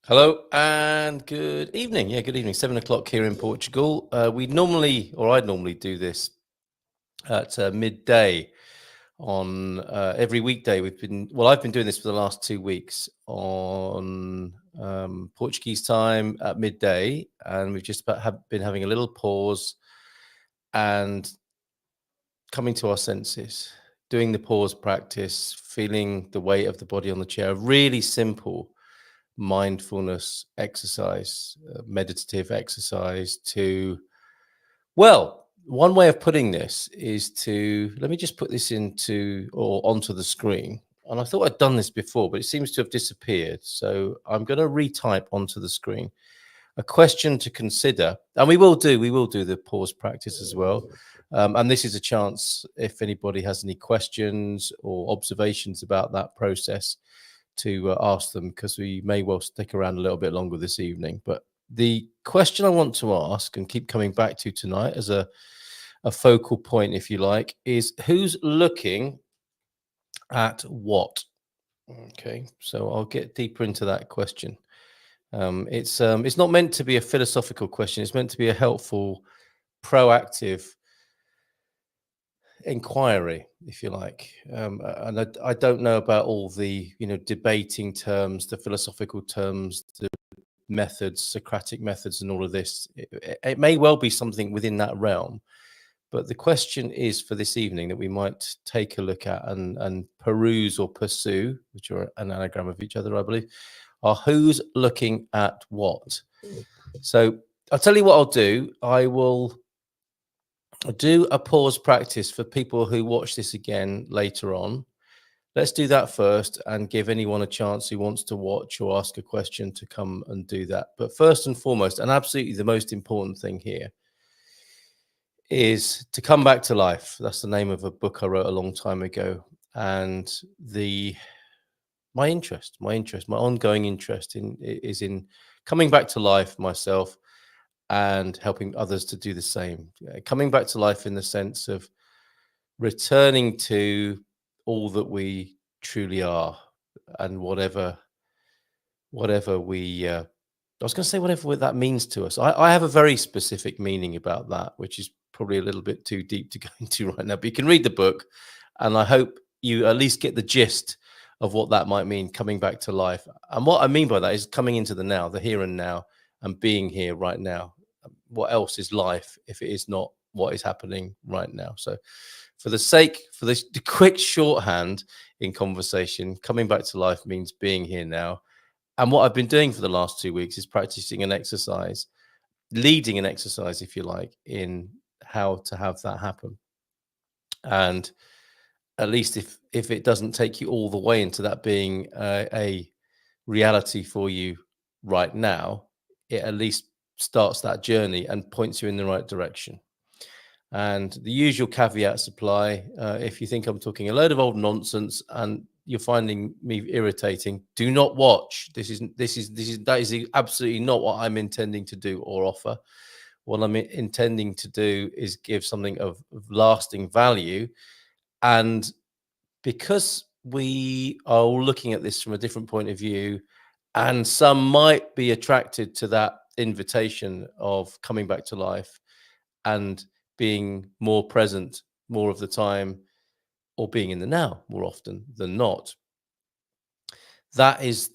Hello and good evening. Yeah, good evening. 7 o'clock here in Portugal. I'd normally do this at midday on every weekday. I've been doing this for the last 2 weeks on Portuguese time at midday, and we've just been having a little pause and coming to our senses, doing the pause practice, feeling the weight of the body on the chair. A really simple mindfulness exercise, meditative exercise one way of putting this is let me just put this onto the screen. And I thought I'd done this before, but it seems to have disappeared. So I'm going to retype onto the screen a question to consider. And we will do the pause practice as well. And this is a chance, if anybody has any questions or observations about that process, to ask them, because we may well stick around a little bit longer this evening. But the question I want to ask and keep coming back to tonight as a focal point, if you like, is who's looking at what? Okay, so I'll get deeper into that question. It's not meant to be a philosophical question. It's meant to be a helpful, proactive inquiry, if you like. And I don't know about all the debating terms, the philosophical terms, the methods, Socratic methods, and all of this. It may well be something within that realm, but the question is for this evening that we might take a look at and peruse or pursue, which are an anagram of each other, I believe, are who's looking at what. So I'll tell you what I'll do. I will do a pause practice for people who watch this again later on. Let's do that first and give anyone a chance who wants to watch or ask a question to come and do that. But first and foremost, and absolutely the most important thing here, is to come back to life. That's the name of a book I wrote a long time ago. And my ongoing interest is in coming back to life myself and helping others to do the same. Coming back to life in the sense of returning to all that we truly are, and whatever we I was going to say whatever that means to us. I have a very specific meaning about that, which is probably a little bit too deep to go into right now, but you can read the book, and I hope you at least get the gist of what that might mean, coming back to life. And what I mean by that is coming into the now, the here and now, and being here right now. What else is life if it is not what is happening right now? So for the quick shorthand in conversation, coming back to life means being here now. And what I've been doing for the last 2 weeks is practicing an exercise, leading an exercise, if you like, in how to have that happen. And at least if it doesn't take you all the way into that being a reality for you right now, it at least starts that journey and points you in the right direction. And the usual caveats apply. If you think I'm talking a load of old nonsense and you're finding me irritating, do not watch. That is absolutely not what I'm intending to do or offer. What I'm intending to do is give something of lasting value. And because we are all looking at this from a different point of view, and some might be attracted to that invitation of coming back to life and being more present more of the time, or being in the now more often than not. That's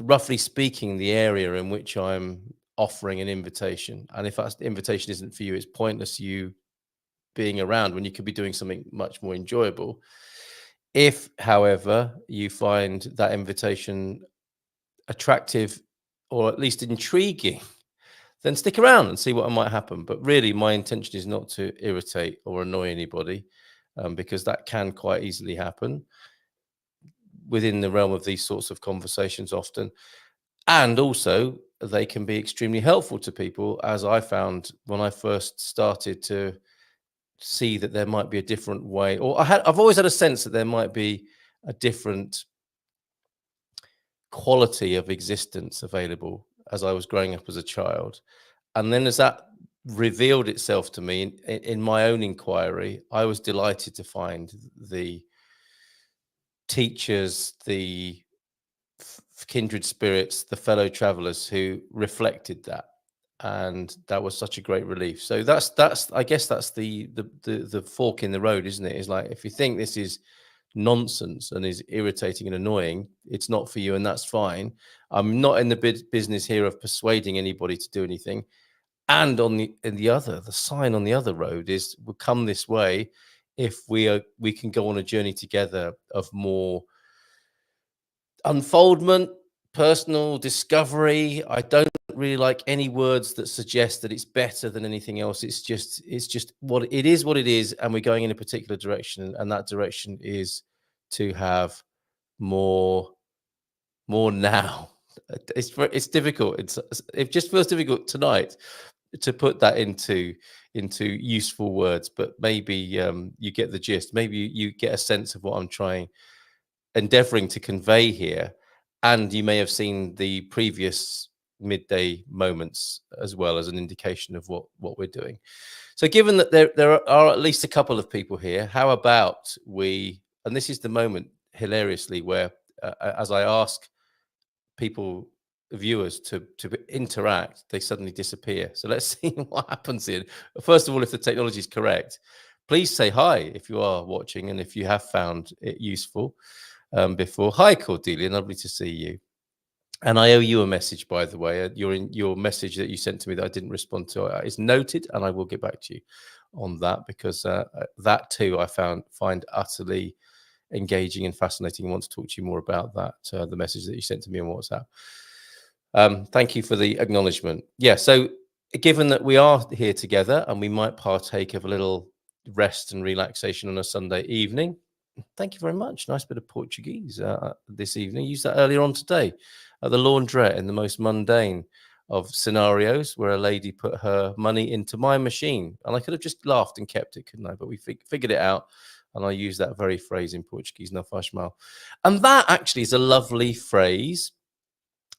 roughly speaking the area in which I'm offering an invitation. And if that invitation isn't for you, it's pointless you being around when you could be doing something much more enjoyable. If, however, you find that invitation attractive or at least intriguing, then stick around and see what might happen. But really, my intention is not to irritate or annoy anybody, because that can quite easily happen within the realm of these sorts of conversations often. And also, they can be extremely helpful to people, as I found when I first started to see that there might be a different way, or I've always had a sense that there might be a different quality of existence available as I was growing up as a child. And then as that revealed itself to me in my own inquiry, I was delighted to find the teachers, the kindred spirits, the fellow travelers who reflected that. And that was such a great relief. So that's I guess that's the fork in the road, isn't it? Is like, if you think this is nonsense and is irritating and annoying, it's not for you, and that's fine. I'm not in the business here of persuading anybody to do anything. And on the sign on the other road is, we'll come this way if we can go on a journey together of more unfoldment, personal discovery. I don't really like any words that suggest that it's better than anything else. It's just what it is, and we're going in a particular direction, and that direction is to have more now. It's difficult. It just feels difficult tonight to put that into useful words, but maybe you get the gist. Maybe you get a sense of what I'm endeavoring to convey here. And you may have seen the previous midday moments as well as an indication of what we're doing. So given that there are at least a couple of people here, how about and this is the moment, hilariously, where as I ask people, viewers, to interact, they suddenly disappear. So let's see what happens here. First of all, if the technology is correct, please say hi if you are watching, and if you have found it useful before. Hi, Cordelia, lovely to see you. And I owe you a message, by the way. Your message that you sent to me that I didn't respond to is noted, and I will get back to you on that, because that too I find utterly engaging and fascinating. I want to talk to you more about that, the message that you sent to me on WhatsApp. Thank you for the acknowledgement. Yeah, so given that we are here together and we might partake of a little rest and relaxation on a Sunday evening, thank you very much. Nice bit of Portuguese this evening. Used that earlier on today at the laundrette, in the most mundane of scenarios, where a lady put her money into my machine, and I could have just laughed and kept it, couldn't I? But we figured it out, and I use that very phrase in Portuguese, "não faz mal." And that actually is a lovely phrase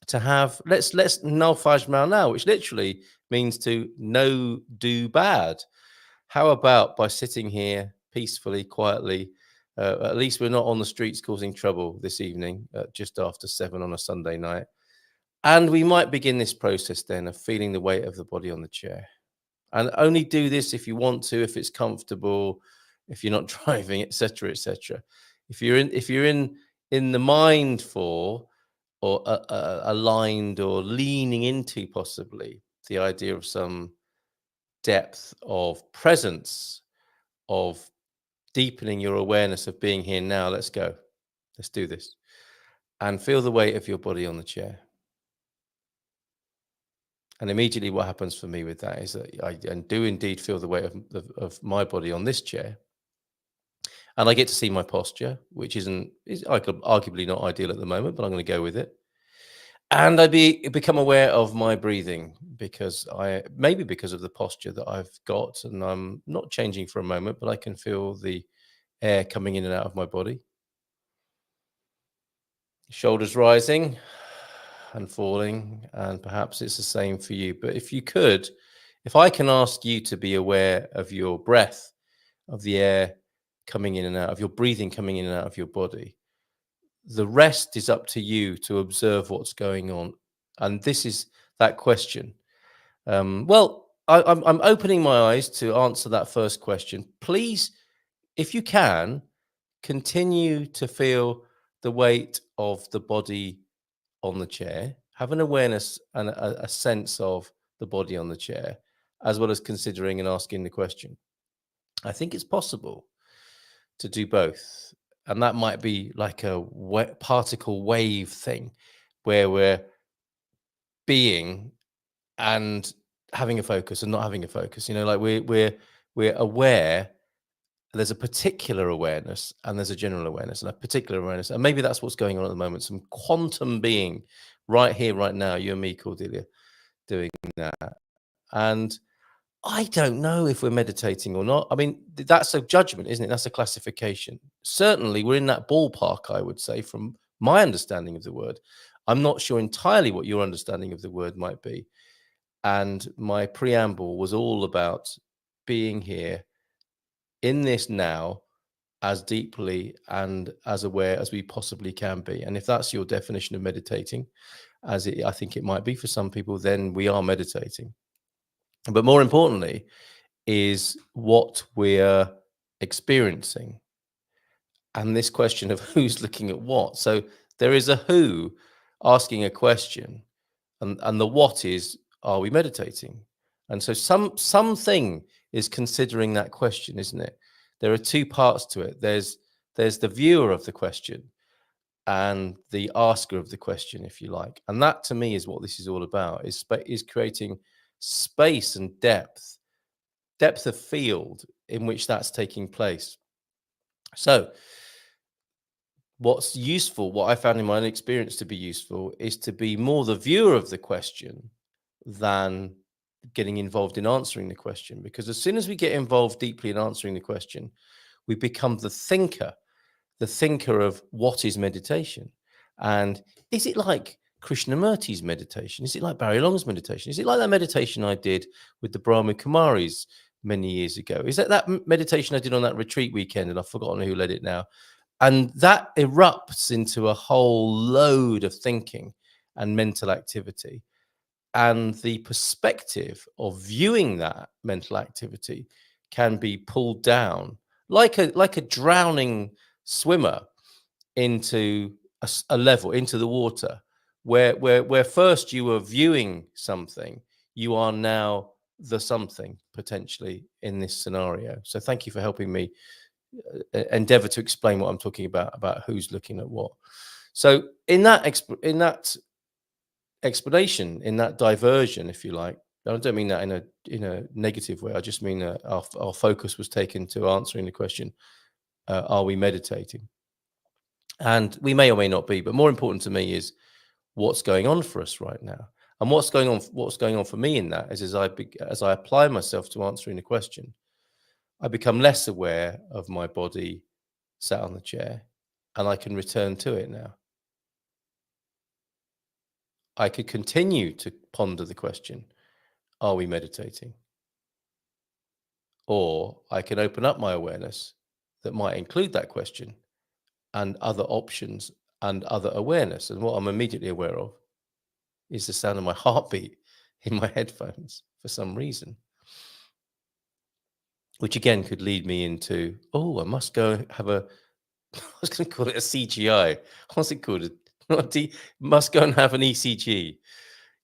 to have. Let's "não faz mal" now, which literally means to no do bad. How about, by sitting here peacefully, quietly, at least we're not on the streets causing trouble this evening, just after 7 on a Sunday night. And we might begin this process then of feeling the weight of the body on the chair. And only do this if you want to, if it's comfortable, if you're not driving, etc., etc. If you're in the mind for, or aligned or leaning into, possibly the idea of some depth of presence, of deepening your awareness of being here now. Let's go. Let's do this. And feel the weight of your body on the chair. And immediately what happens for me with that is that I do indeed feel the weight of my body on this chair. And I get to see my posture, which is arguably not ideal at the moment, but I'm going to go with it. And I become aware of my breathing, because because of the posture that I've got, and I'm not changing for a moment, but I can feel the air coming in and out of my body. Shoulders rising and falling, and perhaps it's the same for you. But if I can ask you to be aware of your breath, of the air coming in and out, of your breathing coming in and out of your body, the rest is up to you to observe what's going on. And this is that question. I'm opening my eyes to answer that first question. Please, if you can, continue to feel the weight of the body on the chair. Have an awareness and a sense of the body on the chair, as well as considering and asking the question. I think it's possible to do both. And that might be like a particle wave thing, where we're being and having a focus and not having a focus. Like we're aware. There's a particular awareness and there's a general awareness and a particular awareness. And maybe that's what's going on at the moment. Some quantum being right here, right now, you and me, Cordelia, doing that. And I don't know if we're meditating or not. I mean, that's a judgment, isn't it? That's a classification. Certainly, we're in that ballpark, I would say, from my understanding of the word. I'm not sure entirely what your understanding of the word might be. And my preamble was all about being here in this now, as deeply and as aware as we possibly can be. And if that's your definition of meditating, I think it might be for some people, then we are meditating. But more importantly, is what we're experiencing. And this question of who's looking at what. So there is a who asking a question, and the what is, are we meditating? And so something is considering that question, isn't it? There are two parts to it. There's the viewer of the question and the asker of the question, if you like. And that to me is what this is all about, is creating space and depth of field in which that's taking place. So what's useful, what I found in my own experience to be useful, is to be more the viewer of the question than getting involved in answering the question. Because as soon as we get involved deeply in answering the question, we become the thinker of what is meditation. And is it like Krishnamurti's meditation? Is it like Barry Long's meditation? Is it like that meditation I did with the Brahma Kumaris many years ago? Is that meditation I did on that retreat weekend, and I've forgotten who led it now? And that erupts into a whole load of thinking and mental activity. And the perspective of viewing that mental activity can be pulled down like a drowning swimmer into a level, into the water, where first you were viewing something, you are now the something potentially in this scenario. So thank you for helping me endeavor to explain what I'm talking about who's looking at what. So in that explanation, in that diversion, if you like, I don't mean that in a negative way. I just mean that our focus was taken to answering the question: are we meditating? And we may or may not be, but more important to me is what's going on for us right now. And what's going on for me in that is, as I apply myself to answering the question, I become less aware of my body sat on the chair, and I can return to it now. I could continue to ponder the question, are we meditating? Or I can open up my awareness that might include that question and other options and other awareness. And what I'm immediately aware of is the sound of my heartbeat in my headphones for some reason, which again could lead me into, oh, I must go have I was going to call it a CGI. What's it called? Must go and have an ECG.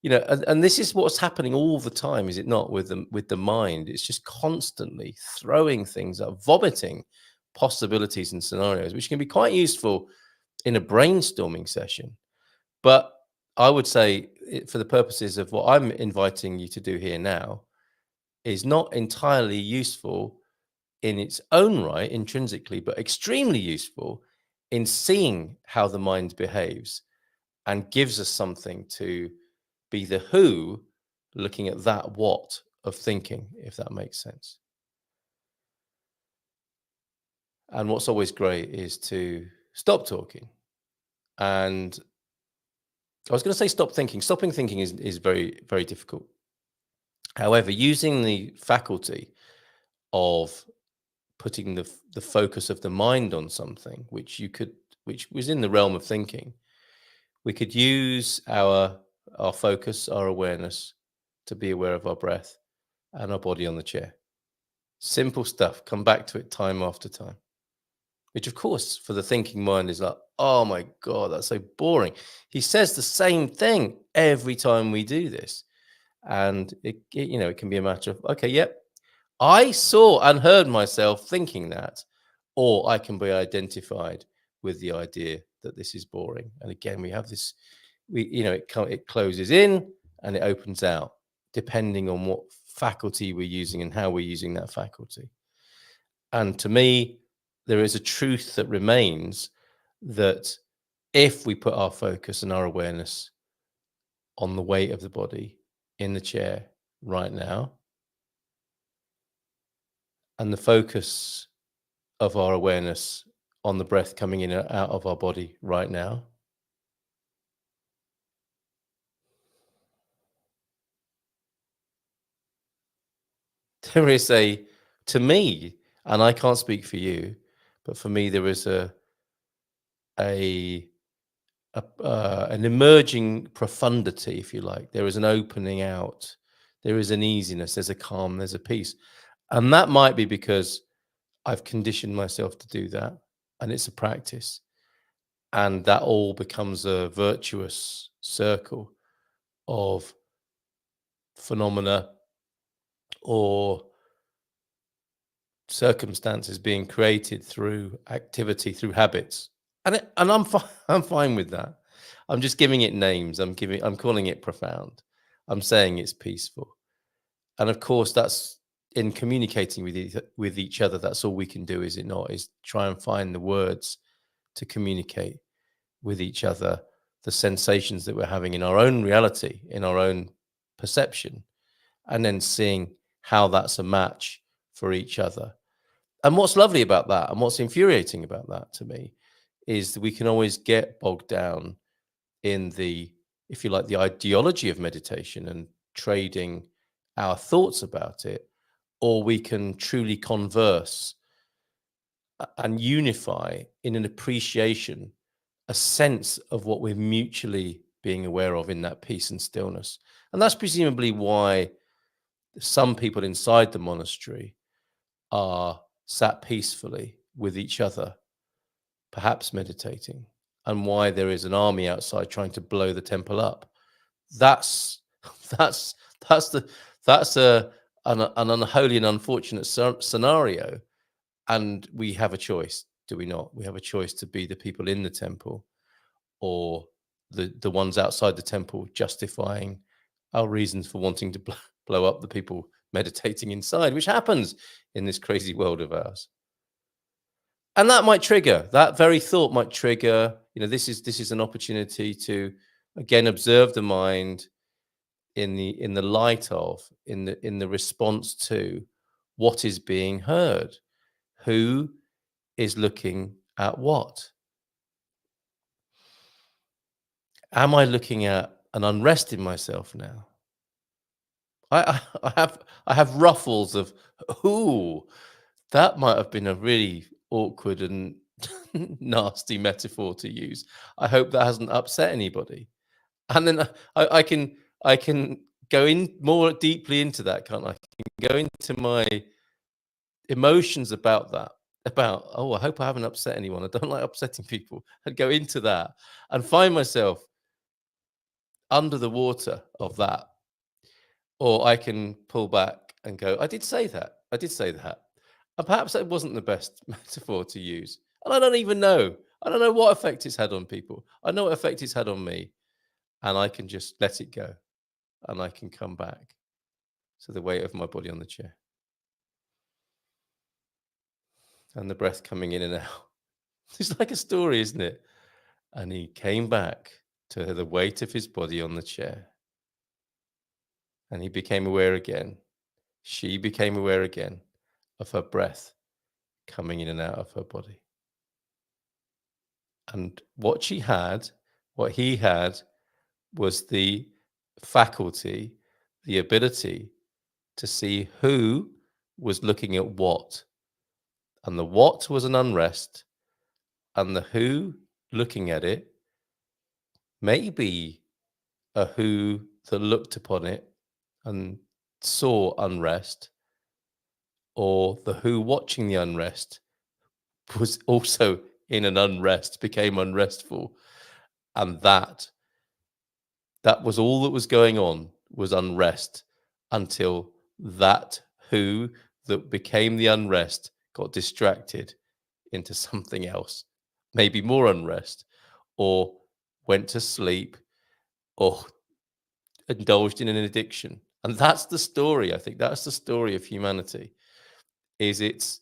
And this is what's happening all the time, is it not, with the mind? It's just constantly throwing things up, vomiting possibilities and scenarios, which can be quite useful in a brainstorming session. But I would say, for the purposes of what I'm inviting you to do here now, is not entirely useful in its own right, intrinsically, but extremely useful in seeing how the mind behaves, and gives us something to be the who looking at that what of thinking, if that makes sense. And what's always great is to stop talking. And I was going to say stop thinking. Stopping thinking is very, very difficult. However, using the faculty of putting the focus of the mind on something, which was in the realm of thinking, we could use our focus, our awareness, to be aware of our breath and our body on the chair. Simple stuff. Come back to it time after time. Which, of course, for the thinking mind is like, oh my God, that's so boring. He says the same thing every time we do this. And it can be a matter of, okay, yep, I saw and heard myself thinking that, or I can be identified with the idea that this is boring. And again, we have this, it closes in and it opens out, depending on what faculty we're using and how we're using that faculty. And to me, there is a truth that remains, that if we put our focus and our awareness on the weight of the body in the chair right now, and the focus of our awareness on the breath coming in and out of our body right now, there is to me, and I can't speak for you, but for me, there is a an emerging profundity, if you like. There is an opening out. There is an easiness. There's a calm. There's a peace, and that might be because I've conditioned myself to do that, and it's a practice, and that all becomes a virtuous circle of phenomena or circumstances being created through activity, through habits, and I'm fine. I'm fine with that. I'm just giving it names. I'm calling it profound. I'm saying it's peaceful, and of course, that's in communicating with each other. That's all we can do, is it not? Is try and find the words to communicate with each other the sensations that we're having in our own reality, in our own perception, and then seeing how that's a match for each other. And what's lovely about that, and what's infuriating about that to me, is that we can always get bogged down in the, if you like, the ideology of meditation and trading our thoughts about it, or we can truly converse and unify in an appreciation, a sense of what we're mutually being aware of in that peace and stillness. And that's presumably why some people inside the monastery are sat peacefully with each other, perhaps meditating, and why there is an army outside trying to blow the temple up. That's that's that's the that's an unholy and unfortunate scenario, and we have a choice, do we not? We have a choice to be the people in the temple, or the ones outside the temple justifying our reasons for wanting to blow up the people meditating inside, which happens in this crazy world of ours. And that might trigger, that very thought might trigger, this is an opportunity to again observe the mind in the light of, in the response to what is being heard, who is looking at what. Am I looking at an unrest in myself now? I have ruffles of, ooh, that might have been a really awkward and nasty metaphor to use. I hope that hasn't upset anybody. And then I can go in more deeply into that, can't I? I can go into my emotions about that. About, oh, I hope I haven't upset anyone. I don't like upsetting people. I'd go into that and find myself under the water of that. Or I can pull back and go, I did say that. I did say that. And perhaps that wasn't the best metaphor to use. And I don't even know. I don't know what effect it's had on people. I know what effect it's had on me. And I can just let it go. And I can come back to the weight of my body on the chair and the breath coming in and out. It's like a story, isn't it? And he came back to the weight of his body on the chair. And he became aware again. She became aware again of her breath coming in and out of her body. And what he had, was the faculty, the ability to see who was looking at what. And the what was an unrest, and the who looking at it may be a who that looked upon it and saw unrest, or the who watching the unrest was also in an unrest, became unrestful, and that was all that was going on, was unrest, until that who that became the unrest got distracted into something else, maybe more unrest, or went to sleep, or indulged in an addiction. And that's the story. I think that's the story of humanity. Is it's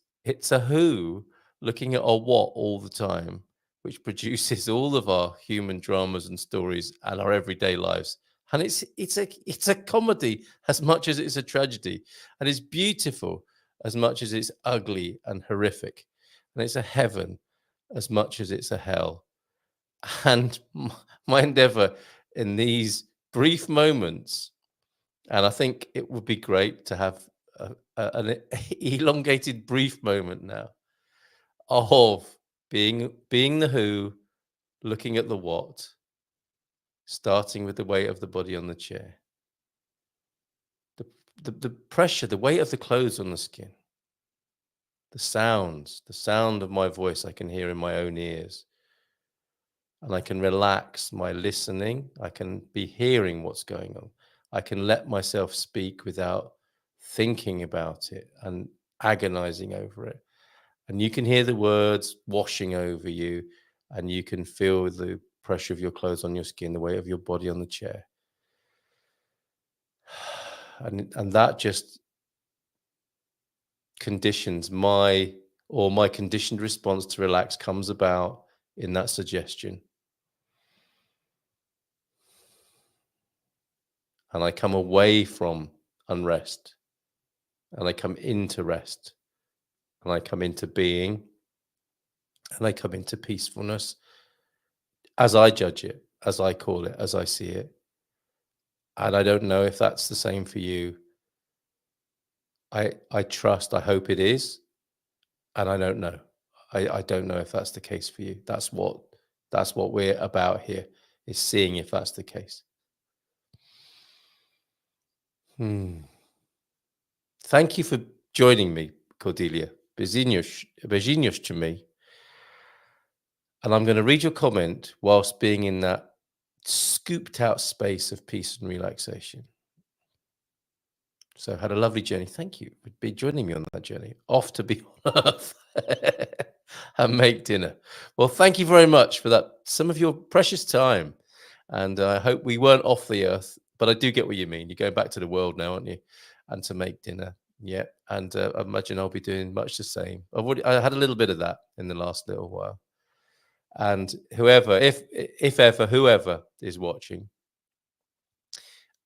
a who looking at a what all the time, which produces all of our human dramas and stories and our everyday lives. And it's a comedy as much as it's a tragedy, and it's beautiful as much as it's ugly and horrific, and it's a heaven as much as it's a hell. And my endeavor in these brief moments, and I think it would be great to have an elongated brief moment now, of being the who, looking at the what, starting with the weight of the body on the chair, the the pressure, the weight of the clothes on the skin, the sounds, the sound of my voice I can hear in my own ears, and I can relax my listening. I can be hearing what's going on. I can let myself speak without thinking about it and agonizing over it. And you can hear the words washing over you, and you can feel the pressure of your clothes on your skin, the weight of your body on the chair. And that just conditions my conditioned response to relax comes about in that suggestion. And I come away from unrest, and I come into rest, and I come into being, and I come into peacefulness as I judge it, as I call it, as I see it. And I don't know if that's the same for you. I trust, I hope it is, and I don't know. I don't know if that's the case for you. That's what we're about here, is seeing if that's the case. Hmm. Thank you for joining me, Cordelia. Beijinhos to me. And I'm going to read your comment whilst being in that scooped out space of peace and relaxation. So had a lovely journey. Thank you for joining me on that journey. Off to be on Earth and make dinner. Well, thank you very much for that. Some of your precious time. And I hope we weren't off the Earth, but I do get what you mean. You're going back to the world now, aren't you? And to make dinner. Yeah. And I imagine I'll be doing much the same. I had a little bit of that in the last little while. And whoever, if ever, whoever is watching,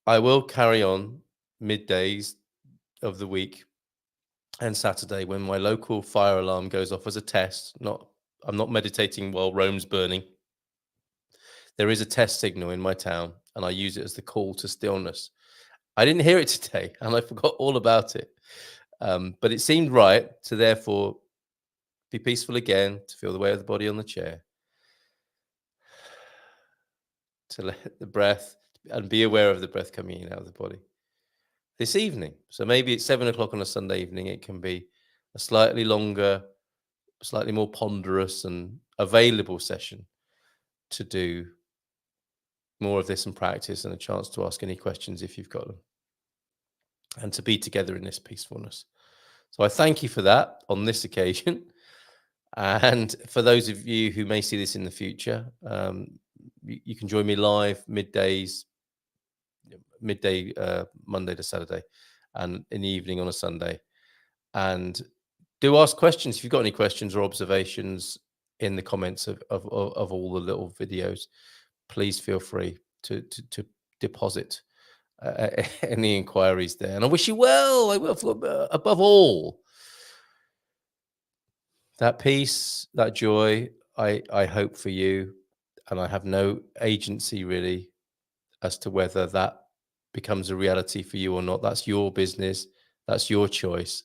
I will carry on middays of the week and Saturday when my local fire alarm goes off as a test. I'm not meditating while Rome's burning. There is a test signal in my town, and I use it as the call to stillness. I didn't hear it today, and I forgot all about it. But it seemed right to therefore be peaceful again, to feel the weight of the body on the chair, to let the breath and be aware of the breath coming in and out of the body this evening. So maybe it's 7 o'clock on a Sunday evening. It can be a slightly longer, slightly more ponderous and available session to do more of this and practice, and a chance to ask any questions if you've got them, and to be together in this peacefulness. So I thank you for that on this occasion. And for those of you who may see this in the future, you can join me live midday Monday to Saturday, and in the evening on a Sunday. And do ask questions if you've got any questions or observations in the comments of all the little videos. Please feel free to deposit any inquiries there. And I wish you well. I will, above all, that peace, that joy. I hope for you, and I have no agency really as to whether that becomes a reality for you or not. That's your business. That's your choice.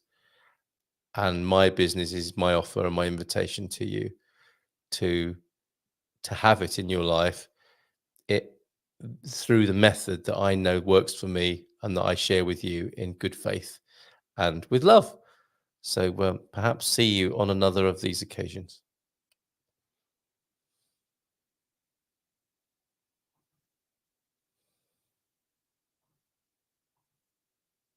And my business is my offer and my invitation to you to have it in your life, it through the method that I know works for me and that I share with you in good faith and with love. So perhaps see you on another of these occasions.